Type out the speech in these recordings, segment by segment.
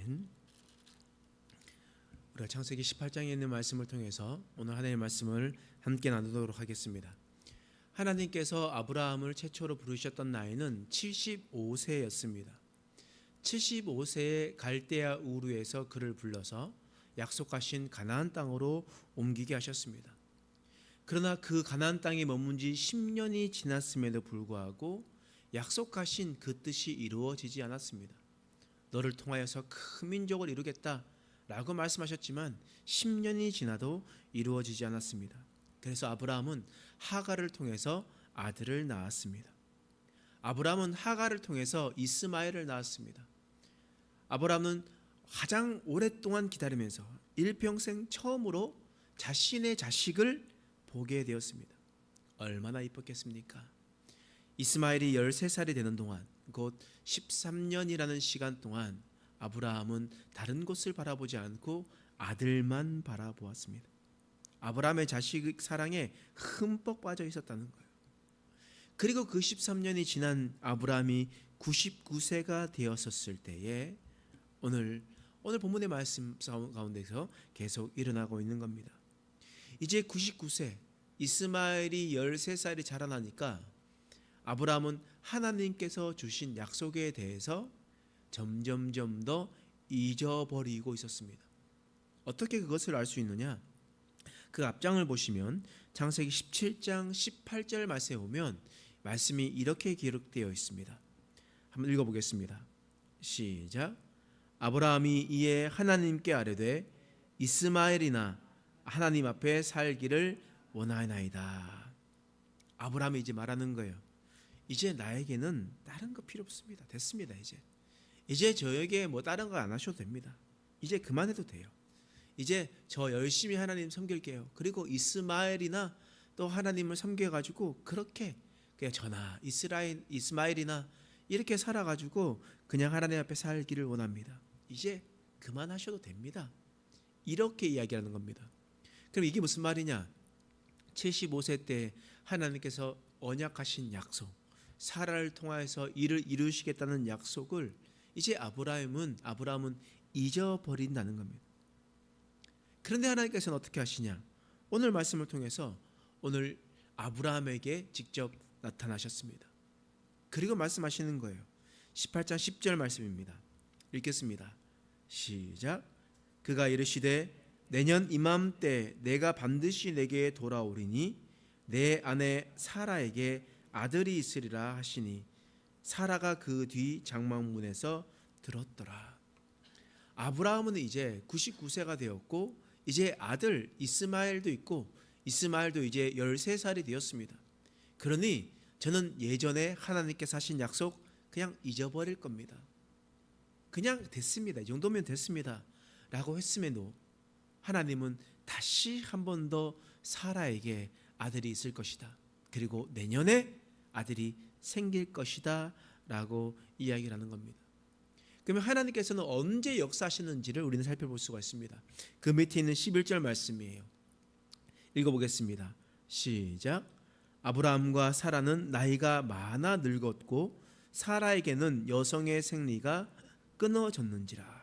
아멘. 우리가 창세기 18장에 있는 말씀을 통해서 오늘 하나님의 말씀을 함께 나누도록 하겠습니다. 하나님께서 아브라함을 최초로 부르셨던 나이는 75세였습니다. 75세에 갈대아 우르에서 그를 불러서 약속하신 가나안 땅으로 옮기게 하셨습니다. 그러나 그 가나안 땅에 머문 지 10년이 지났음에도 불구하고 약속하신 그 뜻이 이루어지지 않았습니다. 너를 통하여서 큰 민족을 이루겠다 라고 말씀하셨지만 10년이 지나도 이루어지지 않았습니다. 그래서 아브라함은 하갈을 통해서 아들을 낳았습니다. 아브라함은 하갈을 통해서 이스마엘을 낳았습니다. 아브라함은 가장 오랫동안 기다리면서 일평생 처음으로 자신의 자식을 보게 되었습니다. 얼마나 이뻤겠습니까? 이스마엘이 13살이 되는 동안, 곧 13년이라는 시간 동안 아브라함은 다른 곳을 바라보지 않고 아들만 바라보았습니다. 아브라함의 자식 사랑에 흠뻑 빠져 있었다는 거예요. 그리고 그 13년이 지난 아브라함이 99세가 되었었을 때에 오늘 본문의 말씀 가운데서 계속 일어나고 있는 겁니다. 이제 99세, 이스마엘이 13살이 자라나니까 아브라함은 하나님께서 주신 약속에 대해서 점점점 더 잊어버리고 있었습니다. 어떻게 그것을 알 수 있느냐? 그 앞장을 보시면 창세기 17장 18절 말씀에 보면 말씀이 이렇게 기록되어 있습니다. 한번 읽어보겠습니다. 시작. 아브라함이 이에 하나님께 아뢰되 이스마엘이나 하나님 앞에 살기를 원하나이다. 아브라함이 이제 말하는 거예요. 이제 나에게는 다른 거 필요 없습니다. 됐습니다. 이제 저에게 뭐 다른 거 안 하셔도 됩니다. 이제 그만해도 돼요. 이제 저 열심히 하나님 섬길게요. 그리고 이스마엘이나 또 하나님을 섬겨가지고 그렇게 그냥 저나 이스마엘이나 이렇게 살아가지고 그냥 하나님 앞에 살기를 원합니다. 이제 그만하셔도 됩니다. 이렇게 이야기하는 겁니다. 그럼 이게 무슨 말이냐? 75세 때 하나님께서 언약하신 약속, 사라를 통하여서 이를 이루시겠다는 약속을 이제 아브라함은 잊어버린다는 겁니다. 그런데 하나님께서는 어떻게 하시냐? 오늘 말씀을 통해서 오늘 아브라함에게 직접 나타나셨습니다. 그리고 말씀하시는 거예요. 18장 10절 말씀입니다. 읽겠습니다. 시작. 그가 이르시되 내년 이맘때 내가 반드시 내게 돌아오리니 내 아내 사라에게 아들이 있으리라 하시니 사라가 그 뒤 장막문에서 들었더라. 아브라함은 이제 99세가 되었고 이제 아들 이스마엘도 있고 이스마엘도 이제 13살이 되었습니다. 그러니 저는 예전에 하나님께서 하신 약속 그냥 잊어버릴 겁니다. 그냥 됐습니다. 이 정도면 됐습니다. 라고 했음에도 하나님은 다시 한 번 더 사라에게 아들이 있을 것이다. 그리고 내년에 아들이 생길 것이다 라고 이야기를 하는 겁니다. 그러면 하나님께서는 언제 역사하시는지를 우리는 살펴볼 수가 있습니다. 그 밑에 있는 11절 말씀이에요. 읽어보겠습니다. 시작. 아브라함과 사라는 나이가 많아 늙었고 사라에게는 여성의 생리가 끊어졌는지라.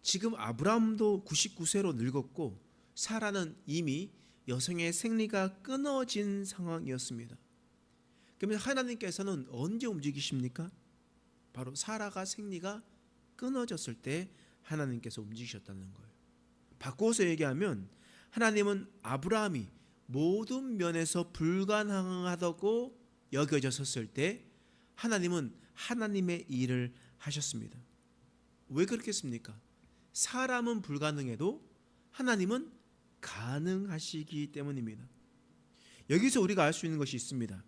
지금 아브라함도 99세로 늙었고 사라는 이미 여성의 생리가 끊어진 상황이었습니다. 그러면 하나님께서는 언제 움직이십니까? 바로 사라가 생리가 끊어졌을 때 하나님께서 움직이셨다는 거예요. 바꿔서 얘기하면 하나님은 아브라함이 모든 면에서 불가능하다고 여겨졌을 때 하나님은 하나님의 일을 하셨습니다. 왜 그렇겠습니까? 사람은 불가능해도 하나님은 가능하시기 때문입니다. 여기서 우리가 알 수 있는 것이 있습니다.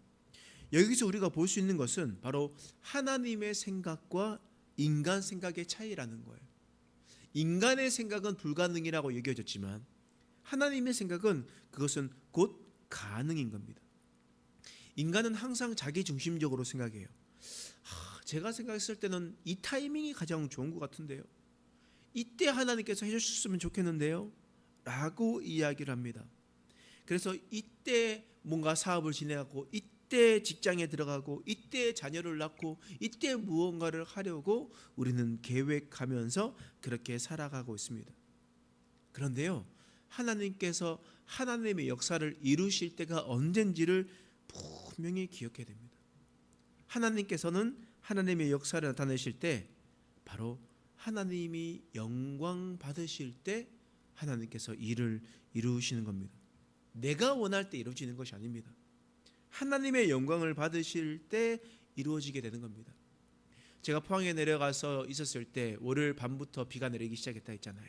여기서 우리가 볼 수 있는 것은 바로 하나님의 생각과 인간 생각의 차이라는 거예요. 인간의 생각은 불가능이라고 여겨졌지만 하나님의 생각은 그것은 곧 가능인 겁니다. 인간은 항상 자기 중심적으로 생각해요. 제가 생각했을 때는 이 타이밍이 가장 좋은 것 같은데요. 이때 하나님께서 해주셨으면 좋겠는데요. 라고 이야기를 합니다. 그래서 이때 뭔가 사업을 진행하고 이때 이때 직장에 들어가고 이때 자녀를 낳고 이때 무언가를 하려고 우리는 계획하면서 그렇게 살아가고 있습니다. 그런데요, 하나님께서 하나님의 역사를 이루실 때가 언젠지를 분명히 기억해야 됩니다. 하나님께서는 하나님의 역사를 나타내실 때 바로 하나님이 영광 받으실 때 하나님께서 일을 이루시는 겁니다. 내가 원할 때 이루어지는 것이 아닙니다. 하나님의 영광을 받으실 때 이루어지게 되는 겁니다. 제가 포항에 내려가서 있었을 때 월요일 밤부터 비가 내리기 시작했다 했잖아요.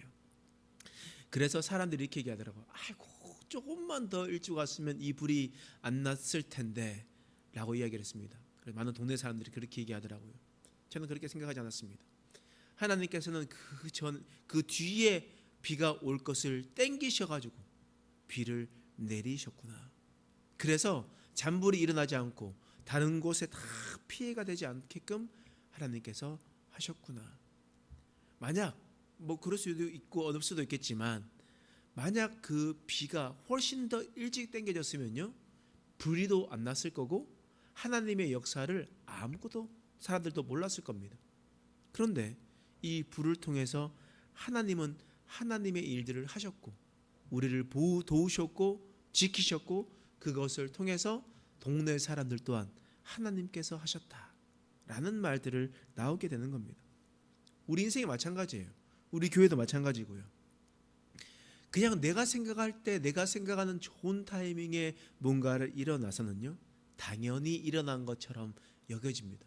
그래서 사람들이 이렇게 얘기하더라고요. 아이고, 조금만 더 일찍 왔으면 이 불이 안 났을 텐데 라고 이야기를 했습니다. 많은 동네 사람들이 그렇게 얘기하더라고요. 저는 그렇게 생각하지 않았습니다. 하나님께서는 그 뒤에 비가 올 것을 땡기셔가지고 비를 내리셨구나. 그래서 잔불이 일어나지 않고 다른 곳에 다 피해가 되지 않게끔 하나님께서 하셨구나. 만약 그럴 수도 있고 어느 수도 있겠지만 만약 그 비가 훨씬 더 일찍 땡겨졌으면요, 불이도 안 났을 거고 하나님의 역사를 아무것도 사람들도 몰랐을 겁니다. 그런데 이 불을 통해서 하나님은 하나님의 일들을 하셨고 우리를 도우셨고 지키셨고 그것을 통해서 동네 사람들 또한 하나님께서 하셨다라는 말들을 나오게 되는 겁니다. 우리 인생이 마찬가지예요. 우리 교회도 마찬가지고요. 그냥 내가 생각할 때 내가 생각하는 좋은 타이밍에 뭔가를 일어나서는요, 당연히 일어난 것처럼 여겨집니다.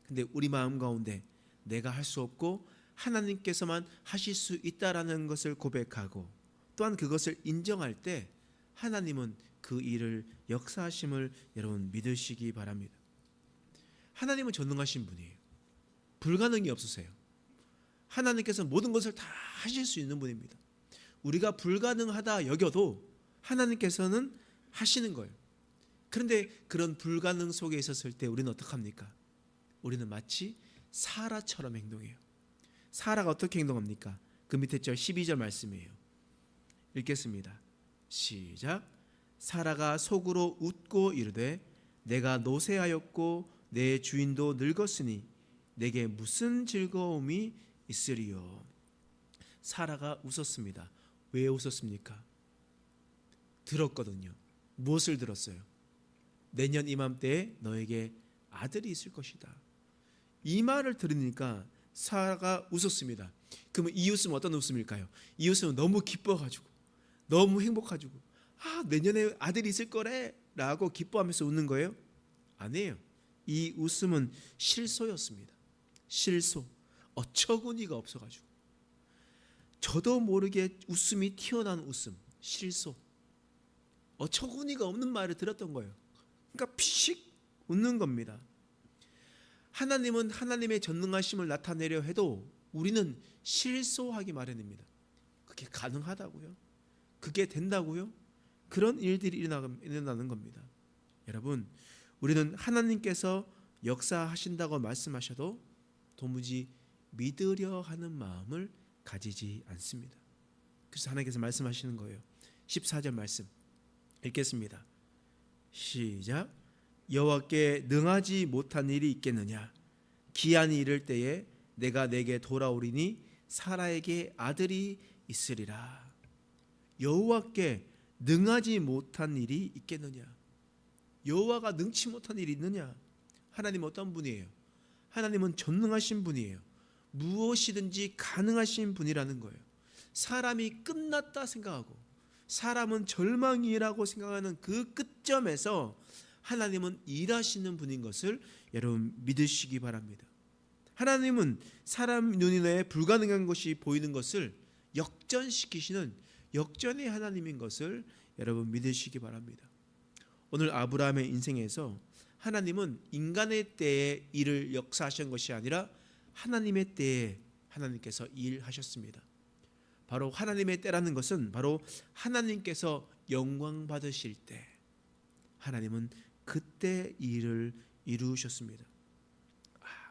근데 우리 마음 가운데 내가 할 수 없고 하나님께서만 하실 수 있다라는 것을 고백하고 또한 그것을 인정할 때 하나님은 그 일을 역사하심을 여러분 믿으시기 바랍니다. 하나님은 전능하신 분이에요. 불가능이 없으세요. 하나님께서 모든 것을 다 하실 수 있는 분입니다. 우리가 불가능하다 여겨도 하나님께서는 하시는 거예요. 그런데 그런 불가능 속에 있었을 때 우리는 어떡합니까? 우리는 마치 사라처럼 행동해요. 사라가 어떻게 행동합니까? 그 밑에 절 12절 말씀이에요. 읽겠습니다. 시작. 사라가 속으로 웃고 이르되 내가 노쇠하였고 내 주인도 늙었으니 내게 무슨 즐거움이 있으리요. 사라가 웃었습니다. 왜 웃었습니까? 들었거든요. 무엇을 들었어요? 내년 이맘때에 너에게 아들이 있을 것이다. 이 말을 들으니까 사라가 웃었습니다. 그러면 이 웃음은 어떤 웃음일까요? 이 웃음은 너무 기뻐가지고 너무 행복가지고 내년에 아들이 있을 거래 라고 기뻐하면서 웃는 거예요? 아니에요. 이 웃음은 실소였습니다. 실소. 어처구니가 없어가지고 저도 모르게 웃음이 튀어나온 웃음, 실소. 어처구니가 없는 말을 들었던 거예요. 그러니까 피식 웃는 겁니다. 하나님은 하나님의 전능하심을 나타내려 해도 우리는 실소하기 마련입니다. 그게 가능하다고요? 그게 된다고요? 그런 일들이 일어나는 겁니다. 여러분, 우리는 하나님께서 역사하신다고 말씀하셔도 도무지 믿으려 하는 마음을 가지지 않습니다. 그래서 하나님께서 말씀하시는 거예요. 14절 말씀 읽겠습니다. 시작. 여호와께 능하지 못한 일이 있겠느냐? 기한이 이를 때에 내가 내게 돌아오리니 사라에게 아들이 있으리라. 여호와께 능하지 못한 일이 있겠느냐? 여호와가 능치 못한 일이 있느냐? 하나님은 어떤 분이에요? 하나님은 전능하신 분이에요. 무엇이든지 가능하신 분이라는 거예요. 사람이 끝났다 생각하고 사람은 절망이라고 생각하는 그 끝점에서 하나님은 일하시는 분인 것을 여러분 믿으시기 바랍니다. 하나님은 사람 눈에 불가능한 것이 보이는 것을 역전시키시는 역전의 하나님인 것을 여러분 믿으시기 바랍니다. 오늘 아브라함의 인생에서 하나님은 인간의 때에 일을 역사하신 것이 아니라 하나님의 때에 하나님께서 일하셨습니다. 바로 하나님의 때라는 것은 바로 하나님께서 영광 받으실 때 하나님은 그때 일을 이루셨습니다.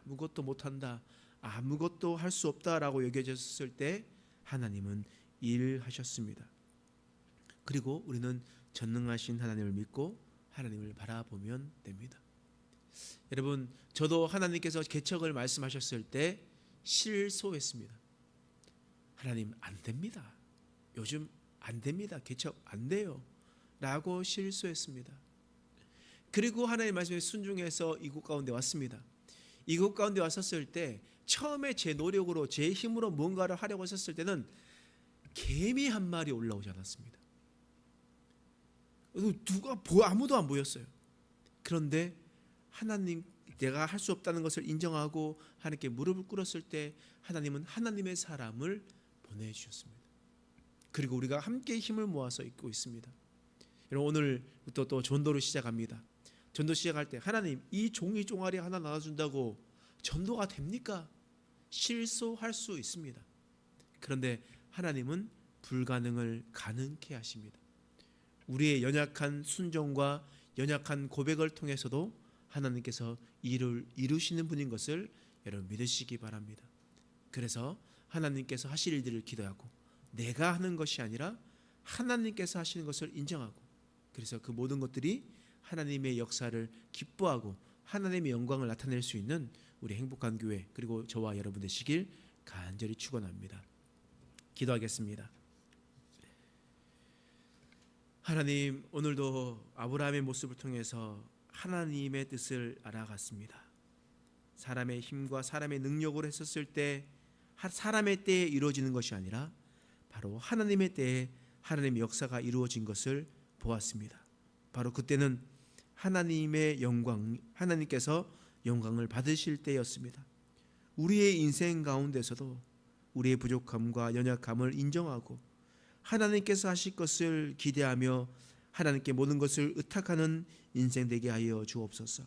아무것도 못한다, 아무것도 할 수 없다라고 여겨졌을 때 하나님은 일하셨습니다. 그리고 우리는 전능하신 하나님을 믿고 하나님을 바라보면 됩니다. 여러분, 저도 하나님께서 개척을 말씀하셨을 때 실소했습니다. 하나님, 안 됩니다. 요즘 안 됩니다. 개척 안 돼요. 라고 실수했습니다. 그리고 하나님의 말씀에 순종해서 이곳 가운데 왔습니다. 이곳 가운데 왔었을 때 처음에 제 노력으로 제 힘으로 뭔가를 하려고 했었을 때는 개미 한 마리 올라오지 않았습니다. 아무도 안 보였어요. 그런데 하나님, 내가 할 수 없다는 것을 인정하고 하나님께 무릎을 꿇었을 때 하나님은 하나님의 사람을 보내주셨습니다. 그리고 우리가 함께 힘을 모아서 있고 있습니다. 여러분, 오늘부터 또 전도를 시작합니다. 전도 시작할 때 하나님, 이 종이 종아리 하나 나눠준다고 전도가 됩니까? 실수할 수 있습니다. 그런데 하나님은 불가능을 가능케 하십니다. 우리의 연약한 순종과 연약한 고백을 통해서도 하나님께서 일을 이루시는 분인 것을 여러분 믿으시기 바랍니다. 그래서 하나님께서 하실 일들을 기도하고 내가 하는 것이 아니라 하나님께서 하시는 것을 인정하고, 그래서 그 모든 것들이 하나님의 역사를 기뻐하고 하나님의 영광을 나타낼 수 있는 우리 행복한 교회, 그리고 저와 여러분 되시길 간절히 축원합니다. 기도하겠습니다. 하나님, 오늘도 아브라함의 모습을 통해서 하나님의 뜻을 알아갔습니다. 사람의 힘과 사람의 능력으로 했었을 때 사람의 때에 이루어지는 것이 아니라 바로 하나님의 때에 하나님의 역사가 이루어진 것을 보았습니다. 바로 그때는 하나님의 영광, 하나님께서 영광을 받으실 때였습니다. 우리의 인생 가운데서도 우리의 부족함과 연약함을 인정하고 하나님께서 하실 것을 기대하며 하나님께 모든 것을 의탁하는 인생 되게 하여 주옵소서.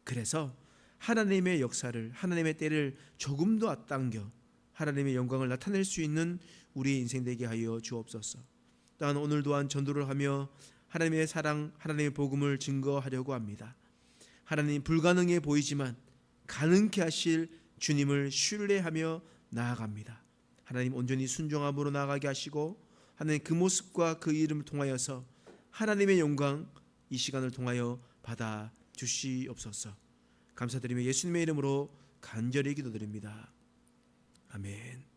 그래서 하나님의 역사를, 하나님의 때를 조금 더 앞당겨 하나님의 영광을 나타낼 수 있는 우리의 인생 되게 하여 주옵소서. 또한 오늘 또한 전도를 하며 하나님의 사랑, 하나님의 복음을 증거하려고 합니다. 하나님, 불가능해 보이지만 가능케 하실 주님을 신뢰하며 나아갑니다. 하나님, 온전히 순종함으로 나아가게 하시고 하나님, 그 모습과 그 이름을 통하여서 하나님의 영광 이 시간을 통하여 받아 주시옵소서. 감사드리며 예수님의 이름으로 간절히 기도드립니다. 아멘.